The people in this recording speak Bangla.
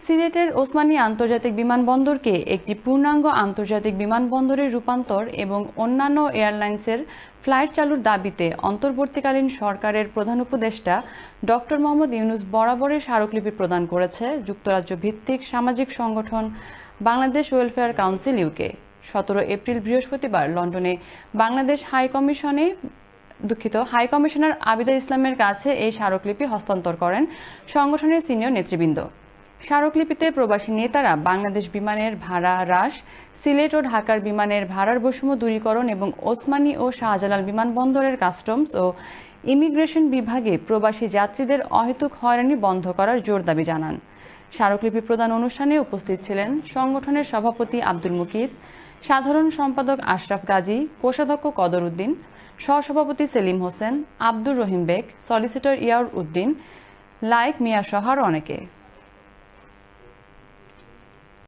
সিলেটের ওসমানী আন্তর্জাতিক বিমানবন্দরকে একটি পূর্ণাঙ্গ আন্তর্জাতিক বিমানবন্দরে রূপান্তর এবং অন্যান্য এয়ারলাইন্সের ফ্লাইট চালুর দাবিতে অন্তর্বর্তীকালীন সরকারের প্রধান উপদেষ্টা ডক্টর মোহাম্মদ ইউনূস বরাবরের স্মারকলিপি প্রদান করেছে যুক্তরাজ্য ভিত্তিক সামাজিক সংগঠন Bangladesh welfare council UK. 17 April বৃহস্পতিবার লন্ডনে বাংলাদেশ হাই কমিশনার আবিদা ইসলামের কাছে এই স্মারকলিপি হস্তান্তর করেন সংগঠনের সিনিয়র নেতৃবৃন্দ। স্মারকলিপিতে প্রবাসী নেতারা বাংলাদেশ বিমানের ভাড়া হ্রাস, সিলেট ও ঢাকার বিমানের ভাড়ার বৈষম্য দূরীকরণ এবং ওসমানী ও শাহজালাল বিমানবন্দরের কাস্টমস ও ইমিগ্রেশন বিভাগে প্রবাসী যাত্রীদের অহেতুক হয়রানি বন্ধ করার জোর দাবি জানান। স্মারকলিপি প্রদান অনুষ্ঠানে উপস্থিত ছিলেন সংগঠনের সভাপতি আব্দুল মুকিত, সাধারণ সম্পাদক আশরাফ গাজী, কোষাধ্যক্ষ কদর উদ্দিন, সহসভাপতি সেলিম হোসেন, আব্দুর রহিম বেগ, সলিসিটর ইয়ার উদ্দিন, লাইক মিয়া সহ অনেকে।